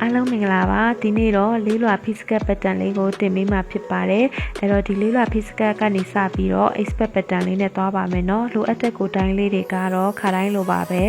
အားလုံးမင်္ဂလာပါဒီနေ့တော့လေးလွှာ physical pattern လေးကိုတင်ပေးမှာဖြစ်ပါတယ်အဲ့တော့ဒီလေးလွှာ physical ကနေစပြီးတော့ expert pattern လေးနဲ့သွားပါမယ်เนาะလိုအပ်တဲ့ကိုတိုင်းလေးတွေကတော့ခါတိုင်းလိုပါပဲ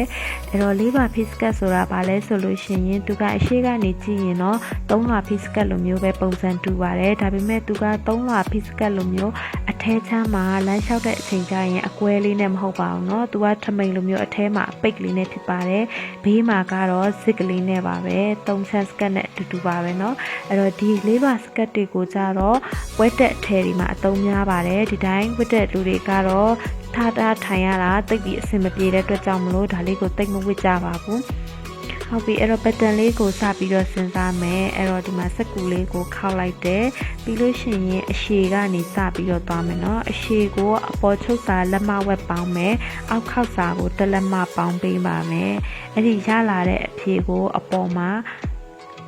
အဲ့တော့လေးလွှာ physical ဆိုတာဘာလဲဆိုလို့ရှိရင်သူကအရှိကနေကြည့်ရင်တော့သုံးလွှာ physical လိုမျိုးပဲပုံစံတူပါတယ်ဒါပေမဲ့သူကသုံးလွှာ physical လိုမျိုးအထဲချမ်းမှာလမ်းလျှောက်တဲ့အချိန်ကျရင်အကွဲလေးနဲ့မဟုတ်ပါဘူးเนาะသူကထမိန်လိုမျိုးအထဲမှာအပိတ်လေးနဲ့ဖြစ်ပါတယ်ဘေးမှာကတော့zipကလေးနဲ့ပါပဲသုံးချမ်းစကတ်နဲ့အတူတူပါပဲเนาะအဲ့တော့ဒီလေးလွှာစကတ်တွေကိုကြတော့ဝက်တက်အထဲဒီမှာအသုံးများပါတယ်ဒီတိုင်းဝက်တက်လူတွေကတော့ထားထိုင်ရတာတိတ်ပြီးအဆင်မပြေတဲ့အတွက်ကြောင့်မလို့ဒါလေးကိုတိတ်မဝစ်ကြပါဘူးဟုတ်ပြီအဲ့တော့ pattern လေးကိုစပြီးတော့စဉ်းစားမယ်အဲ့တော့ဒီမှာစက်ကူလေးကိုခောက်လိုက်တယ်ပြီးလို့ရှိရင်အရှည်ကနေစပြီးတော့သွားမယ်เนาะအရှည်ကိုအပေါ်ချုပ်စာလက်မဝက်ပေါင်းမယ်အောက်ခောက်စာကိုတစ်လက်မပေါင်းပေးပါမယ်အဲ့ဒီရလာတဲ့အဖြေကိုအပေါ်မှာ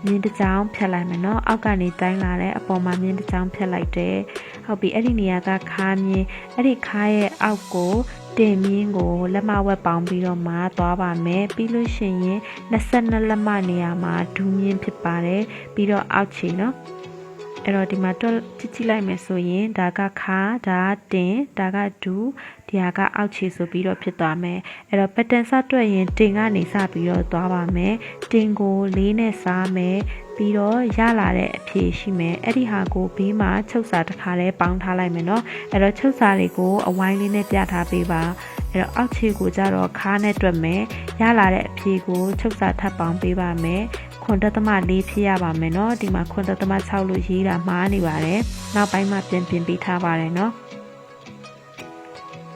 မြင်းတစ်ချောင်းဖြတ်လိုက်မယ်เนาะအောက်ကနေတိုင်းလာတဲ့အပေါ်မှာမြင်းတစ်ချောင်းဖြတ်လိုက်တယ်ဟုတ်ပြီအဲ့ဒီနေရာကခါမြင်းအဲ့ဒီခါရဲ့အောက်ကိုတင်မြင်းကိုလက်မဝက်ပေါင်းပြီးတော့မှသွားပါမယ်ပြီးလို့ရှိရင်22လက်မနေရာမှာဒူးမြင်းဖြစ်ပါတယ်ပြီးတော့အောက်ခြေเนาะအဲ့တော့ဒီမှာတော့ကြည့်လိုက်မယ်ဆိုရင်ဒါကခါဒါတင်ဒါကဒူးဒီဟာကအောက်ခြေဆိုပြီးတော့ဖြစ်သွားမယ်အဲ့တော့ pattern စတွက်ရင်တင်ကနေစပြီးတော့သွားပါမယ်တင်ကိုလေးနဲ့စားမယ်ပြီးတော့ရလာတဲ့အဖြေရှိမယ်အဲ့ဒီဟာကိုဘေးမှာချုပ်စာတစ်ခါလဲပေါင်းထားလိုက်မယ်เนาะအဲ့တော့ချုပ်စာတွေကိုအဝိုင်းလေးနဲ့ပြထားပေးပါအဲ့တော့အောက်ခြေကိုကြတော့ခါနဲ့တွက်မယ်ရလာတဲ့အဖြေကိုချုပ်စာထပ်ပေါင်းပေးပါမယ်9.4ဖြစ်ရပါမယ်เนาะဒီမှာ9.6လို့ရေးတာမှားနေပါတယ်နောက်ပိုင်းမှာပြင်ပေးထားပါတယ်เนาะ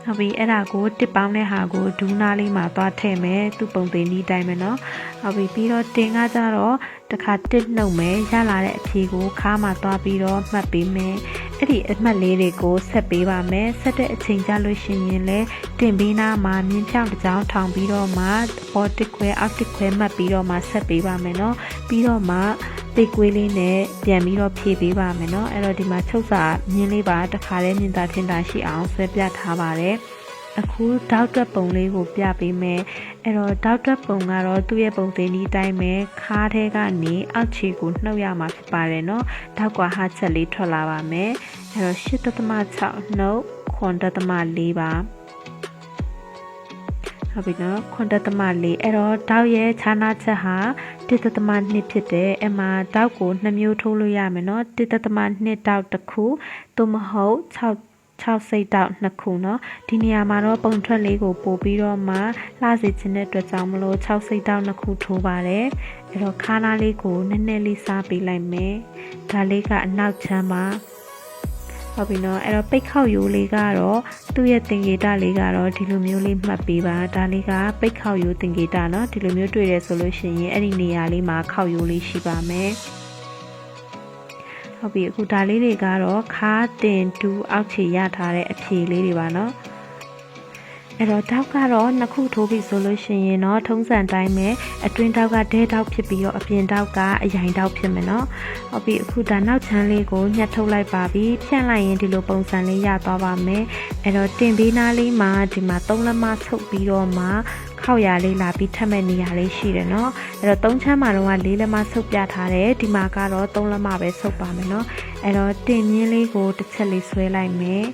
ဟုတ်ပြီအဲ့ဒါကိုတစ်ပေါင်းတဲ့ဟာကိုဒူးနာလေးမှာသွားထည့်မယ်သူ့ပုံသေးနီးတိုင်းမယ်เนาะဟုတ်ပြီပြီးတော့တင်ကကြတော့တစ်ခါတစ်နှုတ်မယ်ရလာတဲ့အဖြေကိုခါမှာသွားပြီးတော့မှတ်ပေးမယ်အဲ့ဒီအမှတ်လေးတွေကိုဆက်ပေးပါမယ်ဆက်တဲ့အချိန်ကြလို့ရှိရင်လည်းတင်ပေးနာမှာမြင်းဖြောင်းတစ်ကြောင်းထောင်ပြီးတော့မှပေါ်တစ်ခွဲအောက်တစ်ခွဲမှတ်ပြီးတော့မှဆက်ပေးပါမယ်เนาะပြီးတော့မှတိတ်ကွေးလေးနဲ့ပြန်ပြီးတော့ဖြည့်ပေးပါမယ်เนาะအဲ့တော့ဒီမှာချုပ်စာမြင်းလေးပါတစ်ခါလေးမြင်သာထင်သာရှိအောင်ဆွဲပြထားပါတယ်အခုဒေါက်တက်ပုံလေးကိုပြပေးမယ်အဲ့တော့ဒေါက်တက်ပုံကတော့သူ့ရဲ့ပုံသေးလေးတိုင်းပဲခါးထဲကနေအောက်ခြေကိုနှုတ်ရမှာဖြစ်ပါတယ်เนาะဒေါက်ကဟာချက်လေးထွက်လာပါမယ်အဲ့တော့8.6နှုတ်9.4ပါဟုတ်ပြီနော်9.4အဲ့တော့တောက်ရဲ့ခြားနာချက်ဟာ1.2ဖြစ်တယ်အဲ့မှာတောက်ကို2မျိုးထိုးလို့ရမယ်နော်1.2တောက်တစ်ခုသို့မဟုတ်6စိတ်တောက်2ခုเนาะဒီနေရာမှာတော့ပုံထွက်လေးကိုပို့ပြီးတော့မှလှစေခြင်းတဲ့အတွက်ကြောင့်မလို့6စိတ်တောက်2ခုထိုးပါတယ်အဲ့တော့ခါးနာလေးကိုနည်းနည်းလေးစားပေးလိုက်မယ်ဒါလေးကအနောက်ချမ်းပါဟုတ်ပြီနော်အဲ့တော့ပိတ်ခေါက်ရိုးလေးကတော့သူ့ရဲ့သင်္ကေတလေးကတော့ဒီလိုမျိုးလေးမှတ်ပေးပါဒါလေးကပိတ်ခေါက်ရိုးသင်္ကေတနော်ဒီလိုမျိုးတွေ့ရဆိုလို့ရှိရင်အဲ့ဒီနေရာလေးမှာခေါက်ရိုးလေးရှိပါမယ်ဟုတ်ပြီအခုဒါလေးတွေကတော့ခါတင်တူအောက်ခြေရထားတဲ့အဖြေလေးတွေပါနော်အဲ့တော့တောက်ကတော့နှစ်ခုထိုးပြီဆိုလို့ရှိရင်တော့ထုံးစံတိုင်းပဲအတွင်းတောက်ကဒဲတောက်ဖြစ်ပြီးတော့အပြင်တောက်ကအရင်တောက်ဖြစ်မယ်နော်ဟုတ်ပြီအခုဒါနောက်ချမ်းလေးကိုညှက်ထုတ်လိုက်ပါပြီဖြန့်လိုက်ရင်ဒီလိုပုံစံလေးရသွားပါမယ်အဲ့တော့တင်ပေးနာလေးမှာဒီမှာ3လက်မဆုပ်ပြီးတော့မှခောက်ရလေးလာပြီးထပ်မဲ့နေရလေးရှိတယ်နော်အဲ့တော့3ချမ်းမှာတော့4လက်မဆုပ်ပြထားတယ်ဒီမှာကတော့3လက်မပဲဆုပ်ပါမယ်နော်အဲ့တော့တင်မြင်းလေးကိုတစ်ချက်လေးဆွဲလိုက်မယ်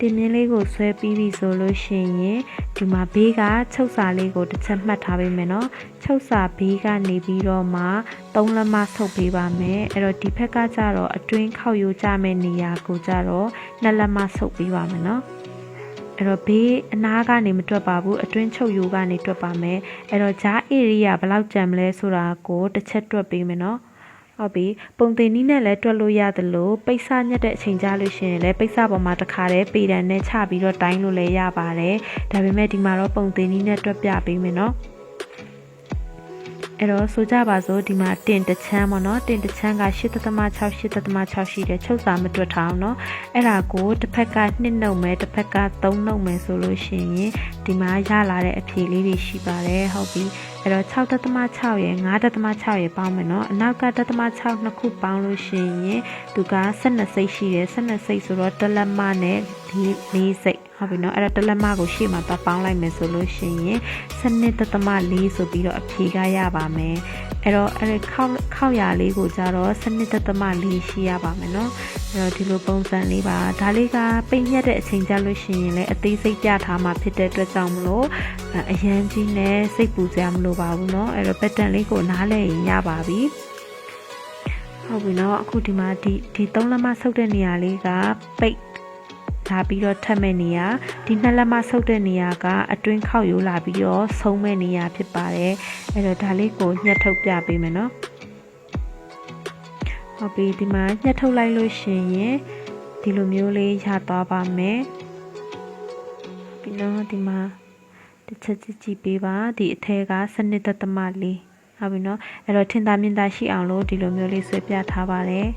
တင်မြင်းလေးကိုဆွဲပြီးပြီဆိုလို့ရှိရင်ဒီမှာဘေးကချုပ်စာလေးကိုတစ်ချက်မှတ်ထားပေးမယ်နော်ချုပ်စာဘေးကနေပြီးတော့မှ3လက်မဆုပ်ပေးပါမယ်အဲ့တော့ဒီဘက်ကကျတော့အတွင်းခောက်ရိုးကြမဲ့နေရာကိုကျတော့2လက်မဆုပ်ပေးပါမယ်နော်အဲ့တော့ဘေးအနားကနေမတွက်ပါဘူးအတွင်းချုပ်ရိုးကနေတွက်ပါမယ်အဲ့တော့ဂျား area ဘယ်လောက်ကျန်မလဲဆိုတာကိုတစ်ချက်တွက်ပေးမယ်နော်ဟုတ်ပြီပုံသေးနီးနဲ့လည်းတွက်လို့ရတယ်လို့ပိတ်စညက်တဲ့အချိန်ကြလို့ရှိရင်လည်းပိတ်စပေါ်မှာတစ်ခါတည်းပေတံနဲ့ချပြီးတော့တိုင်းလို့လည်းရပါတယ်ဒါပေမဲ့ဒီမှာတော့ပုံသေးနီးနဲ့တွက်ပြပေးမယ်နော်အဲ့တော့ဆိုကြပါစို့ဒီမှာတင်တချမ်းပေါ့နော်တင်တချမ်းက8.6ရှိတယ်ချုပ်စာမတွက်ထားအောင်နော်အဲ့ဒါကိုတစ်ဖက်က2နှုတ်မယ်တစ်ဖက်က3နှုတ်မယ်ဆိုလို့ရှိရင်ဒီမှာရလာတဲ့အဖြေလေးတွေရှိပါတယ်ဟုတ်ပြီအဲ့တော့6.6ရယ်9.6ရယ်ပေါင်းမယ်နော်အနောက်က1.6နှစ်ခုပေါင်းလို့ရှိရင်သူက12စိတ်ရှိတယ်12စိတ်ဆိုတော့တစ်လက်မနဲ့4စိတ်ဟုတ်ပြီနော်အဲ့တော့တစ်လက်မကိုရှေ့မှာပေါင်းလိုက်မယ်ဆိုလို့ရှိရင်12.4ဆိုပြီးတော့အဖြေကရပါမယ် အဲ့တော့အဲ့ခောက်ရလေးကိုကြတော့စနစ်သက်သမလေးရှိရပါမယ်နော်အဲ့တော့ဒီလိုပုံစံလေးပါဒါလေးကပိတ်ညက်တဲ့အချိန်ကြလို့ရှိရင်လည်းအသေးစိတ်ပြထားမှာဖြစ်တဲ့အတွက်ကြောင့်မလို့အရန်ကြီးနဲ့စိတ်ပူစရာမလိုပါဘူးနော်အဲ့တော့ pattern လေးကိုနားလည်ရင်ရပါပြီဟုတ်ပြီနော်အခုဒီမှာဒီ3လက်မဆုပ်တဲ့နေရာလေးကပိတ်လာပြီးတော့ထပ်မဲ့နေရာဒီ2လက်မဆုပ်တဲ့နေရာကအတွင်းခောက်ရိုးလာပြီးတော့ဆုံးမဲ့နေရာဖြစ်ပါတယ်အဲ့တော့ဒါလေးကိုညှက်ထုတ်ပြပေးမယ်နော်ဟုတ်ပြီဒီမှာညှက်ထုတ်လိုက်လို့ရှိရင်ဒီလိုမျိုးလေးရသွားပါမယ်ပြီးတော့ဒီမှာတစ်ချက်ကြည့်ပေးပါဒီအထက်ကစနစ်သက်သမလေးဟုတ်ပြီနော်အဲ့တော့ထင်သာမြင်သာရှိအောင်လို့ဒီလိုမျိုးလေးဆွဲပြထားပါတယ်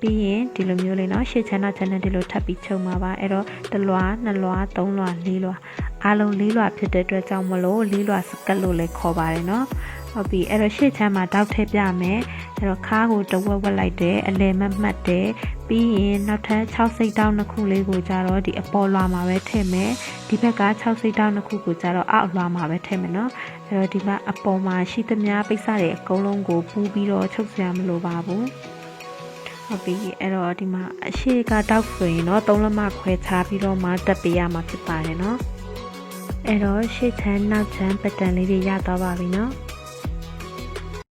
ပြီးရင်ဒီလိုမျိုးလေးเนาะရှေ့ချမ်းနောက်ချမ်းဒီလိုထပ်ပြီးချုပ်မှာပါအဲ့တော့တစ်လွှာနှစ်လွှာသုံးလွှာလေးလွှာအားလုံးလေးလွှာဖြစ်တဲ့အတွက်ကြောင့်မလို့လေးလွှာစကတ်လို့လည်းခေါ်ပါတယ်เนาะဟုတ်ပြီအဲ့တော့ရှေ့ချမ်းမှာတောက်ထည့်ပြမယ်အဲ့တော့ခါးကိုတဝက်ဝက်လိုက်တယ်အလယ်မှတ်တယ်ပြီးရင်နောက်ထပ်6စိတ်တောင်းနှစ်ခုလေးကိုကြတော့ဒီအပေါ်လွှာမှာပဲထည့်မယ်ဒီဘက်က6စိတ်တောင်းနှစ်ခုကိုကြတော့အောက်လွှာမှာပဲထည့်မယ်เนาะအဲ့တော့ဒီမှာအပေါ်မှာရှိသမျှပိတ်စတွေအကုန်လုံးကိုပူးပြီးတော့ချုပ်စရာမလိုပါဘူးဟုတ်ပြီအဲ့တော့ဒီမှာအရှိကတောက်ဆိုရင်တော့3လက်မခွဲခြားပြီးတော့မှတက်ပေးရမှာဖြစ်ပါတယ်เนาะအဲ့တော့ရှေ့ချမ်းနောက်ချမ်း pattern လေးတွေရသွားပါပြီเนาะ